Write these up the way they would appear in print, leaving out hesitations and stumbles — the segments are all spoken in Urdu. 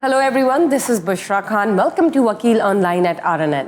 Hello everyone, this is Bushra Khan. Welcome to Wakeel Online at RNN.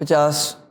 50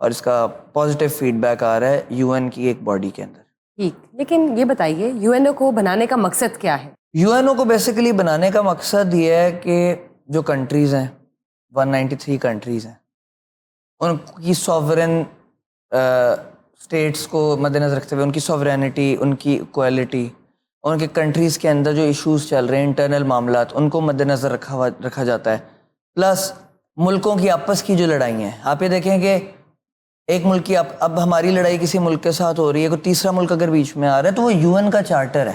اور اس کا پازیٹیو فیڈ بیک آ رہا ہے UN کی ایک باڈی کے اندر. ٹھیک, لیکن یہ بتائیے UNO کو بنانے کا مقصد کیا ہے؟ UNO کو بیسیکلی بنانے کا مقصد یہ ہے کہ جو کنٹریز ہیں 193 کنٹریز ہیں ان کی سوورن اسٹیٹس کو مد نظر رکھتے ہوئے ان کی سوورینٹی, ان کی ایکوالٹی, ان کے کنٹریز کے اندر جو ایشوز چل رہے ہیں انٹرنل معاملات ان کو مد نظر رکھا جاتا ہے. پلس ملکوں کی آپس کی جو لڑائیاں ہیں, آپ یہ دیکھیں کہ ایک ملک کی اب ہماری لڑائی کسی ملک کے ساتھ ہو رہی ہے, کوئی تیسرا ملک اگر بیچ میں آ رہا ہے تو وہ UN کا چارٹر ہے,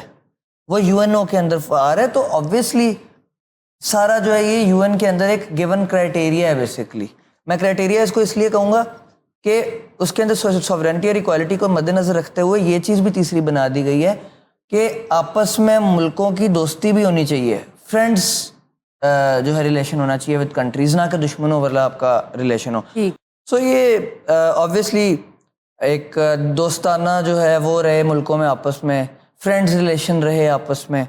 وہ UNO کے اندر آ رہا ہے, تو آبویسلی سارا جو ہے یہ UN کے اندر ایک گیون کرائٹیریا ہے. بیسکلی میں کرائٹیریا اس کو اس لیے کہوں گا کہ اس کے اندر سوورینٹی اور ایکوالٹی کو مد نظر رکھتے ہوئے یہ چیز بھی تیسری بنا دی گئی ہے کہ آپس میں ملکوں کی دوستی بھی ہونی چاہیے, فرینڈس جو ہے ریلیشن ہونا چاہیے ود کنٹریز, نہ کہ دشمنوں والا آپ کا ریلیشن ہو. سو یہ آبویسلی ایک دوستانہ جو ہے وہ رہے ملکوں میں آپس میں, فرینڈز ریلیشن رہے آپس میں.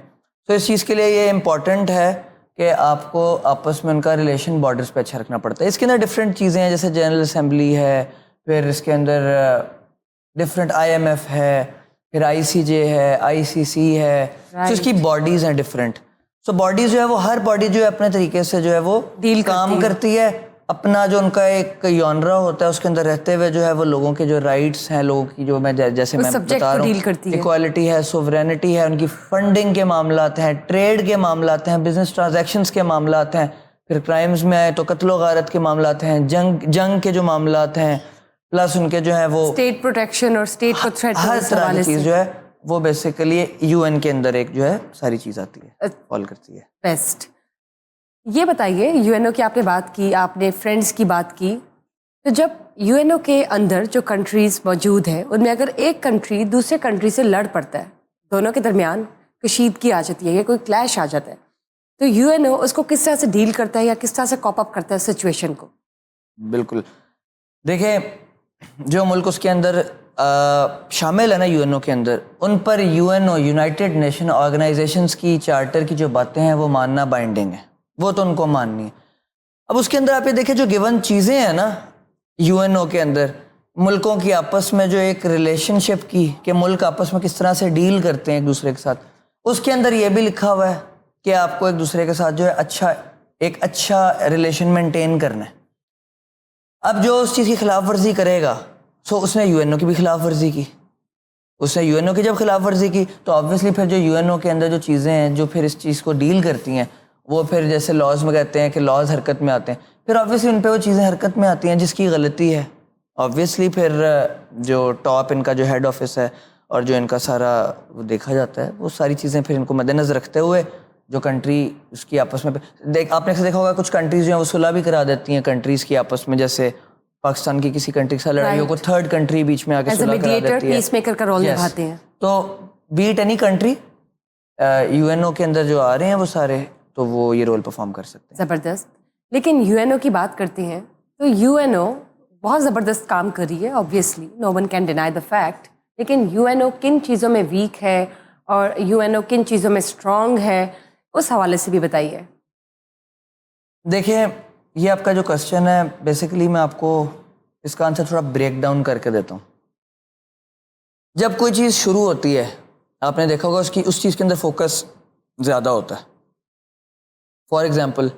تو اس چیز کے لیے یہ امپورٹنٹ ہے کہ آپ کو آپس میں ان کا ریلیشن بارڈرز پہ اچھا رکھنا پڑتا ہے. اس کے اندر ڈفرینٹ چیزیں ہیں, جیسے جنرل اسمبلی ہے, پھر اس کے اندر ڈفرینٹ IMF ہے, پھر ICJ ہے, ICC ہے, تو اس کی باڈیز ہیں ڈفرینٹ. سو باڈیز جو ہے وہ ہر باڈی جو ہے اپنے طریقے سے جو ہے وہ کام کرتی ہے, اپنا جو ان کا ایک یونرا ہوتا ہے اس کے اندر رہتے ہوئے جو ہے وہ لوگوں کے جو رائٹس ہیں, لوگوں کی جو میں جیسے میں بتا رہا ہوں ایکوالٹی ہے, سوورینٹی ہے, ان کی فنڈنگ کے معاملات ہیں, ٹریڈ کے معاملات ہیں, بزنس ٹرانزیکشنز کے معاملات ہیں, پھر کرائمز میں آئے تو قتل و غارت کے معاملات ہیں, جنگ کے جو معاملات ہیں, پلس ان کے جو ہے وہ اسٹیٹ پروٹیکشن اور اسٹیٹ کو تھریٹ ہر طرح کی چیز جو ہے وہ بیسیکلی UN کے اندر ایک جو ہے ساری چیز آتی ہے, فال کرتی ہے. بیسٹ. یہ بتائیے UNO کی آپ نے بات کی, آپ نے فرینڈس کی بات کی, تو جب UNO کے اندر جو کنٹریز موجود ہیں ان میں اگر ایک کنٹری دوسرے کنٹری سے لڑ پڑتا ہے, دونوں کے درمیان کشیدگی آ جاتی ہے یا کوئی کلیش آ جاتا ہے, تو UNO اس کو کس طرح سے ڈیل کرتا ہے یا کس طرح سے کاپ اپ کرتا ہے سچویشن کو؟ بالکل, دیکھیں جو ملک اس کے اندر شامل ہے نا UNO کے اندر, ان پر UNO یونائٹڈ نیشن آرگنائزیشنز کی چارٹر کی جو باتیں ہیں وہ ماننا بائنڈنگ ہے, وہ تو ان کو ماننی ہے. اب اس کے اندر آپ یہ دیکھیں جو گیون چیزیں ہیں نا UNO کے اندر, ملکوں کی آپس میں جو ایک ریلیشن شپ کی کہ ملک آپس میں کس طرح سے ڈیل کرتے ہیں ایک دوسرے کے ساتھ, اس کے اندر یہ بھی لکھا ہوا ہے کہ آپ کو ایک دوسرے کے ساتھ جو ہے ایک اچھا ریلیشن مینٹین کرنا ہے. اب جو اس چیز کی خلاف ورزی کرے گا سو اس نے UNO کی بھی خلاف ورزی کی, اس نے UNO کی جب خلاف ورزی کی تو آبویسلی پھر جو UNO کے اندر جو چیزیں ہیں جو پھر اس چیز کو ڈیل کرتی ہیں وہ پھر جیسے لاز میں کہتے ہیں کہ لاز حرکت میں آتے ہیں, پھر آبویسلی ان پہ وہ چیزیں حرکت میں آتی ہیں جس کی غلطی ہے. آبویسلی پھر جو ٹاپ ان کا جو ہیڈ آفس ہے اور جو ان کا سارا وہ دیکھا جاتا ہے, وہ ساری چیزیں پھر ان کو مد نظر رکھتے ہوئے جو کنٹری اس کی آپس میں آپ نے دیکھا ہوگا کچھ کنٹریز جو ہیں وہ صلح بھی کرا دیتی ہیں کنٹریز کی آپس میں, جیسے پاکستان کی کسی کنٹری کے ساتھ لڑائی ہو کو تھرڈ کنٹری بیچ میں آ کے صلح کرا دیتی ہے, پیس میکر کا رول نبھاتے ہیں. تو بیٹ اینی کنٹری UNO کے اندر جو آ رہے ہیں وہ سارے تو وہ یہ رول پرفارم کر سکتے ہیں. زبردست. لیکن UNO کی بات کرتے ہیں تو UNO بہت زبردست کام کر رہی ہے, obviously no one can deny the fact, لیکن UNO کن چیزوں میں ویک ہے اور UNO کن چیزوں میں اسٹرانگ ہے, اس حوالے سے بھی بتائیے. دیکھیں یہ آپ کا جو کوشچن ہے بیسیکلی میں آپ کو اس کا آنسر تھوڑا بریک ڈاؤن کر کے دیتا ہوں. جب کوئی چیز شروع ہوتی ہے آپ نے دیکھا ہوگا اس چیز کے اندر فوکس زیادہ ہوتا ہے. فار ایگزامپل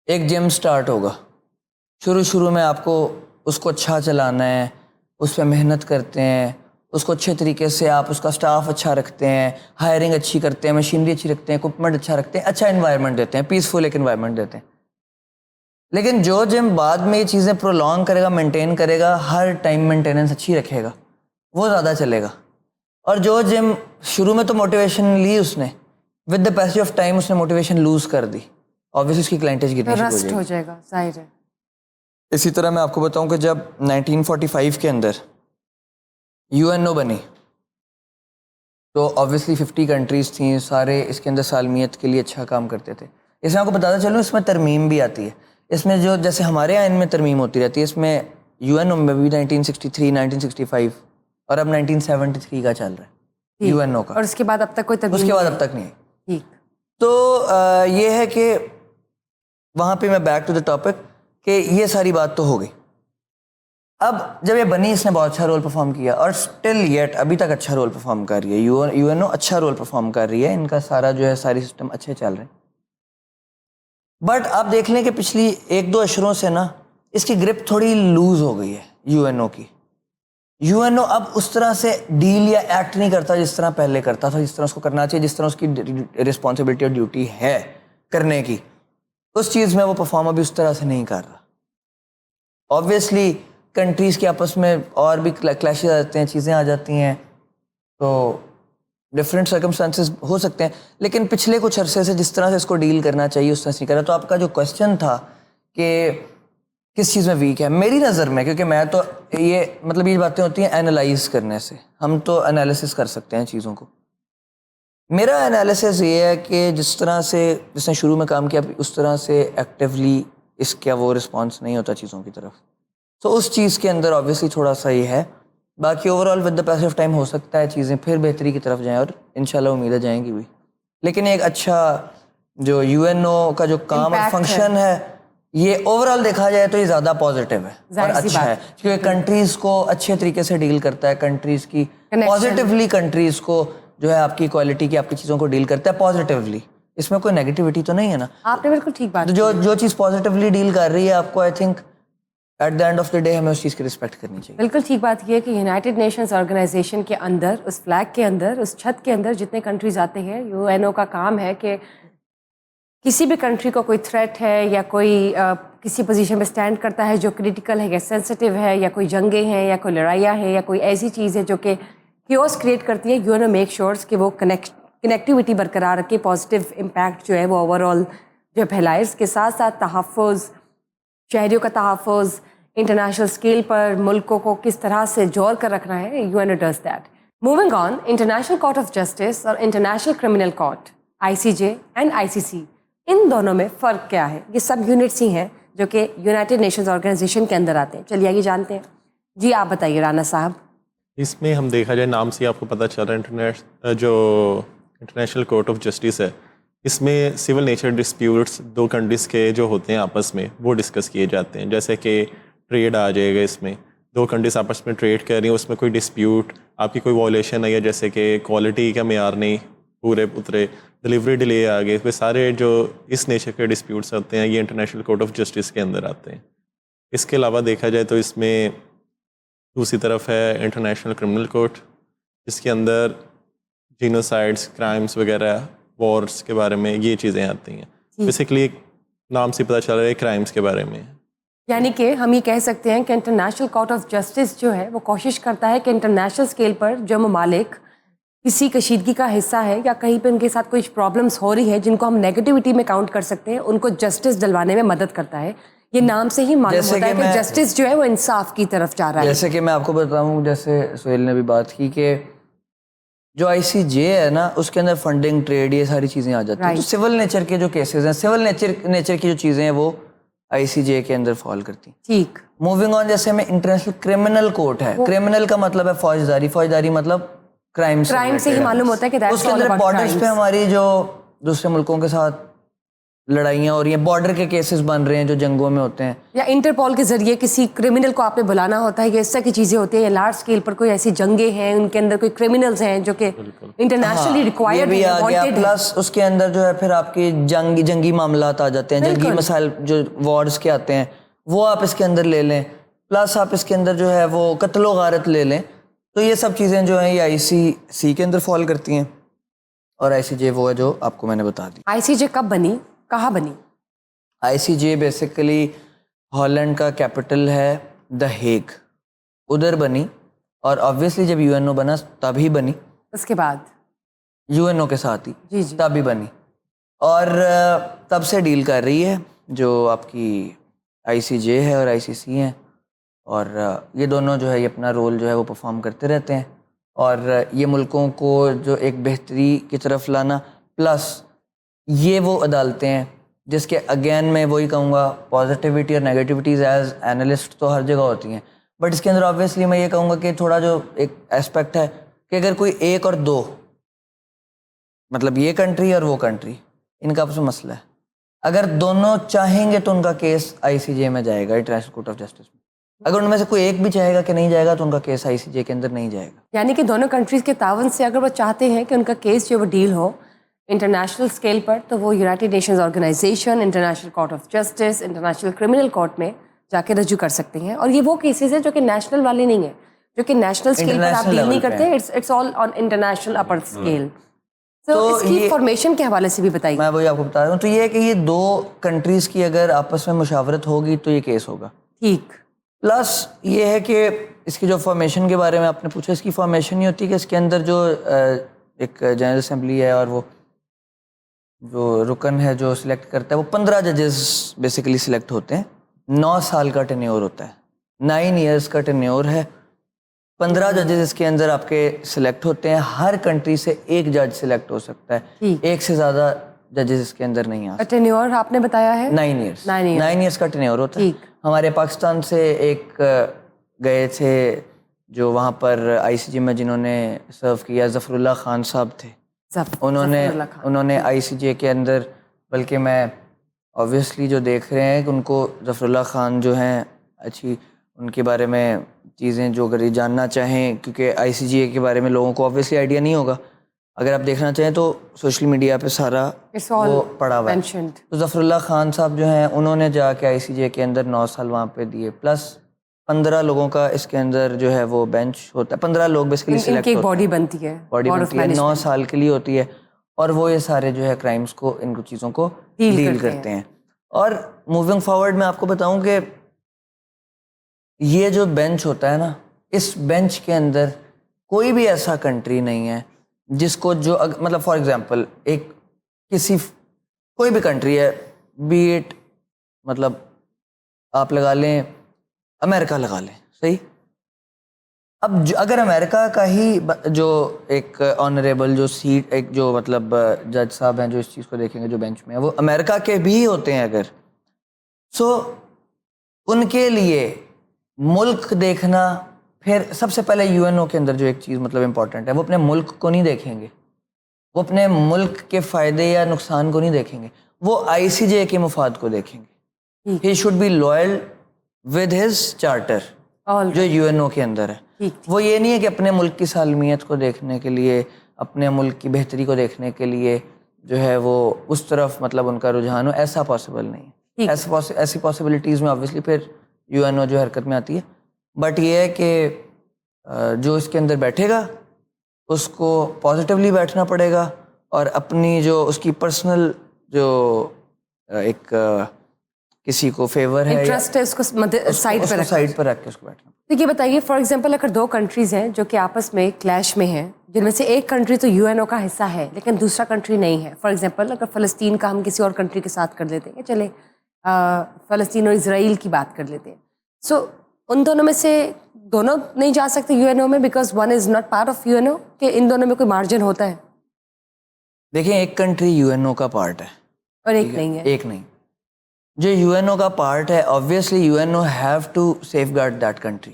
ایک جم سٹارٹ ہوگا, شروع میں آپ کو اس کو اچھا چلانا ہے, اس پہ محنت کرتے ہیں, اس کو اچھے طریقے سے آپ اس کا سٹاف اچھا رکھتے ہیں, ہائرنگ اچھی کرتے ہیں, مشینری اچھی رکھتے ہیں, اکوپمنٹ اچھا رکھتے ہیں, اچھا انوائرمنٹ دیتے ہیں, پیسفل ایک انوائرمنٹ دیتے ہیں. لیکن جو جم بعد میں یہ چیزیں پرولونگ کرے گا, مینٹین کرے گا, ہر ٹائم مینٹیننس اچھی رکھے گا, وہ زیادہ چلے گا. اور جو جم شروع میں تو موٹیویشن لی اس نے, with the passage of time اس نے موٹیویشن لوز کر دی, آبویسلی اس کی کلائنٹیج گرنی شروع ہو جائے گا, ظاہر ہے. اسی طرح میں آپ کو بتاؤں کہ جب 1945 کے اندر UNO بنی تو آبویسلی 50 کنٹریز تھیں, سارے اس کے اندر سالمیت کے لیے اچھا کام کرتے تھے. اس میں آپ کو بتاتا چلوں اس میں ترمیم بھی آتی ہے, اس میں جو جیسے ہمارے آئین میں ترمیم ہوتی رہتی ہے, اس میں UNO میں بھی 1963, 1965 اور اب 1973 کا چل رہا ہے UNO کا, اور اس کے بعد اب تک کوئی ترمیم, اس کے بعد اب تک نہیں. ٹھیک. تو یہ ہے کہ وہاں پہ میں بیک ٹو دا ٹاپک کہ یہ ساری بات تو ہو گئی. اب جب یہ بنی اس نے بہت اچھا رول پرفارم کیا اور اسٹل یٹ ابھی تک اچھا رول پرفارم کر رہی ہے. یو این او اچھا رول پرفارم کر رہی ہے, ان کا سارا جو ہے ساری سسٹم اچھے چل رہے ہیں. بٹ آپ دیکھ لیں کہ پچھلی 1-2 اشروں سے نا اس کی گرپ تھوڑی لوز ہو گئی ہے یو این او کی. یو این او اب اس طرح سے ڈیل یا ایکٹ نہیں کرتا جس طرح پہلے کرتا تھا, جس طرح اس کو کرنا چاہیے, جس طرح اس کی رسپانسبلٹی اور ڈیوٹی ہے کرنے کی. اس چیز میں وہ پرفارم ابھی اس طرح سے نہیں کر رہا. آبویسلی کنٹریز کے آپس میں اور بھی کلیشز آ جاتے ہیں, چیزیں آ جاتی ہیں, تو ڈفرینٹ سرکمسٹانسز ہو سکتے ہیں, لیکن پچھلے کچھ عرصے سے جس طرح سے اس کو ڈیل کرنا چاہیے اس طرح سے نہیں کر رہا. تو آپ کا جو کویشچن تھا کہ کس چیز میں ویک ہے, میری نظر میں, کیونکہ میں تو یہ مطلب یہ باتیں ہوتی ہیں انالائز کرنے سے, ہم تو انالیسس کر سکتے ہیں چیزوں کو. میرا انالیسس یہ ہے کہ جس طرح سے جس نے شروع میں کام کیا اس طرح سے ایکٹیولی اس کا وہ رسپانس نہیں ہوتا چیزوں کی طرف. تو اس چیز کے اندر آبویسلی تھوڑا سا یہ ہے. باقی overall with the pace of time ہو سکتا ہے چیزیں پھر بہتری کی طرف جائیں, اور انشاءاللہ امید ہے جائیں گی بھی. لیکن ایک اچھا جو یو این او کا جو کام اور فنکشن ہے یہ اوور آل دیکھا جائے تو یہ زیادہ پازیٹیو ہے اور اچھا ہے, کیونکہ کنٹریز کو اچھے طریقے سے ڈیل کرتا ہے, کنٹریز کی پازیٹیولی کنٹریز کو جو ہے آپ کی کوالٹی کی آپ کی چیزوں کو ڈیل کرتا ہے پازیٹیولی. اس میں کوئی نیگیٹیوٹی تو نہیں ہے نا. آپ نے بالکل ٹھیک بات کی. جو چیز پازیٹیولی ڈیل کر رہی ہے آپ کو, I think at the end of the day ہمیں اس چیز کی رسپیکٹ کرنی چاہیے. بالکل ٹھیک بات یہ ہے کہ یونائٹڈ نیشنز آرگنائزیشن کے اندر, اس فلیگ کے اندر, اس چھت کے اندر جتنے کنٹریز آتے ہیں, یو این او کا کام ہے کہ کسی بھی کنٹری کو کوئی تھریٹ ہے یا کوئی کسی پوزیشن پہ اسٹینڈ کرتا ہے جو کریٹیکل ہے یا سینسٹیو ہے, یا کوئی جنگیں ہیں یا کوئی لڑائیاں ہیں یا کوئی ایسی چیز ہے جو کہ کیوس کریٹ کرتی ہے, یو این او میک شیورس کہ وہ کنیکٹیوٹی برقرار رکھے, پازیٹیو امپیکٹ جو ہے وہ اوور آل جو پھیلائے. اس کے ساتھ ساتھ تحفظ, شہریوں کا تحفظ, انٹرنیشنل اسکیل پر ملکوں کو کس طرح سے جوڑ کر رکھنا ہے, U N O does that. Moving on, international court of justice اور international criminal court ICJ and ICC, ان دونوں میں فرق کیا ہے؟ یہ سب یونٹس ہی ہیں جو کہ یونائٹڈ نیشنز آرگنائزیشن کے اندر آتے ہیں. چلیے آگے جانتے ہیں. جی آپ بتائیے رانا صاحب. اس میں ہم دیکھا جائے نام سے آپ کو پتہ چل رہا ہے جو انٹرنیشنل کورٹ آف جسٹس ہے, اس میں سول نیچر ڈسپیوٹس 2 کنٹریز کے جو ہوتے ہیں آپس میں وہ ڈسکس کیے جاتے ہیں. جیسے کہ ٹریڈ آ جائے گا, اس میں 2 کنٹریز آپس میں ٹریڈ کر رہی ہیں, اس میں کوئی ڈسپیوٹ آپ کی کوئی وائلیشن ہے, یا جیسے کہ کوالٹی کا معیار نہیں پورے اترے, ڈلیوری ڈیلے آ گئے, وہ سارے جو اس نیچر کے ڈسپیوٹس ہوتے ہیں یہ انٹرنیشنل کورٹ آف جسٹس کے اندر آتے ہیں. اس کے علاوہ دیکھا جائے تو اس میں دوسری طرف ہے انٹرنیشنل کرمنل کورٹ, جس کے اندر جینوسائڈس, کرائمس وغیرہ, وارس کے بارے میں یہ چیزیں آتی ہیں. بیسیکلی نام سے پتہ چل رہا ہے کرائمس کے بارے میں. یعنی کہ ہم یہ کہہ سکتے ہیں کہ انٹرنیشنل کورٹ آف جسٹس جو ہے وہ کوشش کرتا ہے کہ انٹرنیشنل اسکیل پر جو ممالک کسی کشیدگی کا حصہ ہے یا کہیں پہ ان کے ساتھ کوئی پرابلمس ہو رہی ہیں جن کو ہم نیگیٹیوٹی میں کاؤنٹ کر سکتے ہیں, ان کو جسٹس دلوانے میں مدد کرتا ہے. یہ نام سے ہی معلوم ہوتا ہے کہ جسٹس جو ہے وہ انصاف کی طرف جا رہا ہے. جیسے کہ میں آپ کو بتاؤں, جیسے سہیل نے بھی بات کی کہ جو ICJ ہے نا اس کے اندر فنڈنگ, ٹریڈ, یہ ساری چیزیں آ جاتی ہیں. تو سول نیچر کے جو کیسز ہیں, سول نیچر کی جو چیزیں ہیں وہ ICJ کے اندر فال کرتی ہیں. ٹھیک. موونگ آن, جیسے میں انٹرنیشنل کرمنل کورٹ ہے, کرمنل کا مطلب ہے فوجداری, فوجداری مطلب کرائم سے ہی معلوم ہوتا ہے کہ اس کے اندر بارڈرز پہ ہماری جو دوسرے ملکوں کے ساتھ لڑائیاں ہو رہی ہیں, بارڈر کے کیسز بن رہے ہیں جو جنگوں میں ہوتے ہیں, یا انٹرپول کے ذریعے کسی کرمنل کو آپ نے بلانا ہوتا ہے, یا اس طرح کی چیزیں ہوتی ہیں, یا لارج اسکیل پر کوئی ایسی جنگیں ہیں ان کے اندر کوئی کرمنلز ہیں جو کہ انٹرنیشنلی ریکوائرڈ بھی آ گیا. پلس اس کے اندر جو ہے پھر آپ کی جنگی معاملات آ جاتے ہیں, جنگی مسائل جو وارز کے آتے ہیں وہ آپ اس کے اندر لے لیں. پلس آپ اس کے اندر جو ہے وہ قتل و غارت لے لیں. تو یہ سب چیزیں جو ہیں یہ ICC کے اندر فال کرتی ہیں, اور ICJ وہ ہے جو آپ کو میں نے بتا دی. ICJ کب بنی, کہاں بنی؟ ICJ بیسیکلی ہالینڈ کا کیپٹل ہے دا ہیگ, ادھر بنی. اور آبویسلی جب UN بنا تبھی بنی, اس کے بعد UN کے ساتھ ہی جی تبھی بنی, اور تب سے ڈیل کر رہی ہے جو آپ کی ICJ ہے اور ICC ہیں. اور یہ دونوں جو ہے یہ اپنا رول جو ہے وہ پرفارم کرتے رہتے ہیں, اور یہ ملکوں کو جو ایک بہتری کی طرف لانا, پلس یہ وہ عدالتیں ہیں جس کے اگین میں وہی کہوں گا پازیٹیوٹی اور نیگیٹیوٹیز ایز اینالسٹ تو ہر جگہ ہوتی ہیں, بٹ اس کے اندر آبویسلی میں یہ کہوں گا کہ تھوڑا جو ایک اسپیکٹ ہے کہ اگر کوئی 1 اور 2 مطلب یہ کنٹری اور وہ کنٹری ان کا آپس میں مسئلہ ہے, اگر دونوں چاہیں گے تو ان کا کیس ICJ میں جائے گا, انٹرنیشنل کورٹ آف جسٹس میں. اگر ان میں سے کوئی ایک بھی چاہے گا کہ نہیں جائے گا تو ان کا کیس آئی سی جے کے اندر نہیں جائے گا. یعنی کہ دونوں کنٹریز کے تعاون سے اگر وہ چاہتے ہیں کہ ان کا کیس جو وہ ڈیل ہو انٹرنیشنل اسکیل پر, تو وہ United Nations Organization, International court of Justice, International criminal Court میں جا کے رجوع کر سکتے ہیں. اور یہ وہ کیسز ہیں جو کہ نیشنل والے نہیں ہیں, جو کہ نیشنل اسکیل پر آپ ڈیل نہیں کرتے, it's all on international upper scale. تو اس کی فارمیشن کے حوالے سے بھی بتائیے. میں وہی آپ کو بتا رہا ہوں. تو یہ ہے کہ یہ دو کنٹریز کی اگر آپس میں مشاورت ہوگی تو یہ کیس ہوگا. ٹھیک. پلس یہ ہے کہ اس کی جو فارمیشن کے بارے میں آپ نے پوچھا, اس کی فارمیشن یہ ہوتی ہے کہ اس کے اندر جو ایک جنرل اسمبلی ہے اور وہ جو رکن ہے جو سلیکٹ کرتا ہے وہ 15 ججز بیسیکلی سلیکٹ ہوتے ہیں. 9 سال کا ٹینیور ہوتا ہے, 9 ایئرس کا ٹینیور ہے. 15 ججز اس کے اندر آپ کے سلیکٹ ہوتے ہیں. ہر کنٹری سے ایک جج سلیکٹ ہو سکتا ہے, ایک سے زیادہ ججز اس کے اندر نہیں آ سکتے. ٹینیور آپ نے بتایا ہے 9 ایئرس. 9 ایئرس کا ٹینیور ہوتا ہے. ہمارے پاکستان سے ایک گئے تھے جو وہاں پر آئی سی جی میں جنہوں نے سرو کیا, ظفر اللہ خان صاحب تھے. انہوں نے آئی سی جے کے اندر, بلکہ میں آبویسلی جو دیکھ رہے ہیں کہ ان کو ظفر اللہ خان جو ہیں اچھی ان کے بارے میں چیزیں جو اگر یہ جاننا چاہیں, کیونکہ آئی سی جی اے کے بارے میں لوگوں کو آبویسلی آئیڈیا نہیں ہوگا, اگر آپ دیکھنا چاہیں تو سوشل میڈیا پہ سارا وہ پڑا ہوا ہے. تو ظفر اللہ خان صاحب جو ہیں انہوں نے جا کے آئی سی جے کے اندر 9 سال وہاں پہ دیے, پلس 15 لوگوں کا اس کے اندر جو ہے وہ بینچ ہوتا ہے. 15 لوگ بیسیکلی سلیکٹ ہوتے ہیں, باڈی بنتی ہے, 9 سال کے لیے ہوتی ہے, اور وہ یہ سارے جو ہے کرائمس کو, ان چیزوں کو ڈیل کرتے ہیں. اور موونگ فارورڈ میں آپ کو بتاؤں کہ یہ جو بینچ ہوتا ہے نا, اس بینچ کے اندر کوئی بھی ایسا کنٹری نہیں ہے جس کو جو مطلب فار ایگزامپل ایک کسی کوئی بھی کنٹری ہے, بی ایٹ مطلب آپ لگا لیں امریکہ لگا لیں, صحیح. اب اگر امریکہ کا ہی جو ایک آنریبل جو سیٹ, ایک جو مطلب جج صاحب ہیں جو اس چیز کو دیکھیں گے جو بینچ میں ہے, وہ امریکہ کے بھی ہوتے ہیں اگر, سو ان کے لیے ملک دیکھنا, پھر سب سے پہلے یو این او کے اندر جو ایک چیز مطلب امپورٹنٹ ہے, وہ اپنے ملک کو نہیں دیکھیں گے, وہ اپنے ملک کے فائدے یا نقصان کو نہیں دیکھیں گے, وہ آئی سی جے کے مفاد کو دیکھیں گے. He should be loyal with his charter جو یو این او کے اندر ہے. وہ یہ نہیں ہے کہ اپنے ملک کی سالمیت کو دیکھنے کے لیے, اپنے ملک کی بہتری کو دیکھنے کے لیے جو ہے وہ اس طرف مطلب ان کا رجحان ہو, ایسا پاسبل نہیں ہے. ایسی پاسبلٹیز میں آبویسلی پھر یو این او جو حرکت میں آتی ہے. بٹ یہ ہے کہ جو اس کے اندر بیٹھے گا اس کو پازیٹیولی بیٹھنا پڑے گا, اور اپنی جو اس کی پرسنل جو ایک کسی کو فیور ہے, انٹرسٹ ہے, اس کو سائڈ پہ رکھ کے اس کو بیٹھنا. تو یہ بتائیے فار ایگزامپل اگر 2 کنٹریز ہیں جو کہ آپس میں کلیش میں ہیں, جن میں سے ایک کنٹری تو یو این او کا حصہ ہے لیکن دوسرا کنٹری نہیں ہے, فار ایگزامپل اگر فلسطین کا ہم کسی اور کنٹری کے ساتھ کر لیتے ہیں, چلے فلسطین اور اسرائیل کی بات کر لیتے ہیں, سو ان دونوں میں سے دونوں نہیں جا سکتے یو این او میں because one is not part of U N O, کہ ان دونوں میں کوئی مارجن ہوتا ہے؟ دیکھیں ایک کنٹری یو این او کا پارٹ ہے اور ایک نہیں ہے. ایک نہیں. جو یو این او کا پارٹ ہے obviously U N O have to safeguard that country.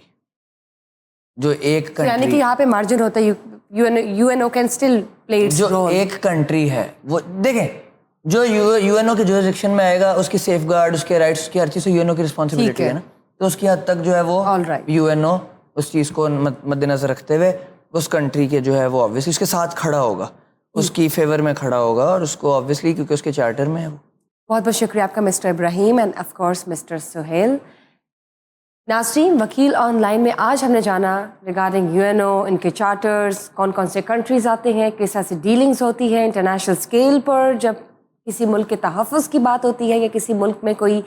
جو ایک کنٹری یعنی کہ یہاں پہ مارجن ہوتا ہے, U N O can still play its role. جو ایک کنٹری ہے وہ دیکھیں جو یو این او کے جورسڈکشن میں آئے گا, اس کی سیف گارڈ, اس کے رائٹس, اس کی ہر چیز یو این او کی رسپانسبلٹی ہے نا, تو اس کی حد تک جو ہے وہ یو این او اس چیز کو مد نظر رکھتے ہوئے اس کنٹری کے جو ہے وہ obviously اس کے ساتھ کھڑا ہوگا, اس کی فیور میں کھڑا ہوگا, اور اس کو obviously کیونکہ اس کے چارٹر میں ہے وہ. بہت بہت شکریہ آپ کا mister Ibrahim and of course mister Sohail. ناظرین, وکیل آن لائن میں آج ہم نے جانا ریگارڈنگ یو این او, ان کے چارٹرز, کون کون سے کنٹریز آتے ہیں, کس طرح سے ڈیلنگز ہوتی ہے انٹرنیشنل اسکیل پر جب کسی ملک کے تحفظ کی بات ہوتی ہے یا کسی ملک میں کوئی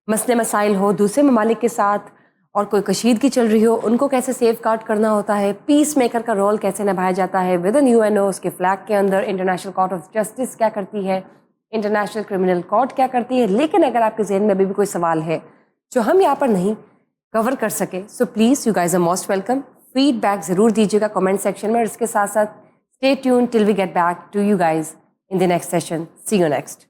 مسئلے مسائل ہو دوسرے ممالک کے ساتھ, اور کوئی کشیدگی چل رہی ہو, ان کو کیسے سیف گارڈ کرنا ہوتا ہے, پیس میکر کا رول کیسے نبھایا جاتا ہے ود ان یو این او, اس کے فلیگ کے اندر انٹرنیشنل کورٹ آف جسٹس کیا کرتی ہے, انٹرنیشنل کرمنل کورٹ کیا کرتی ہے. لیکن اگر آپ کے ذہن میں ابھی بھی کوئی سوال ہے جو ہم یہاں پر نہیں کور کر سکے, so please you guys are most welcome. Feedback ضرور دیجیے گا کامنٹ سیکشن میں, اور اس کے ساتھ ساتھ stay tuned till we get back to you guys in the next session. See you next.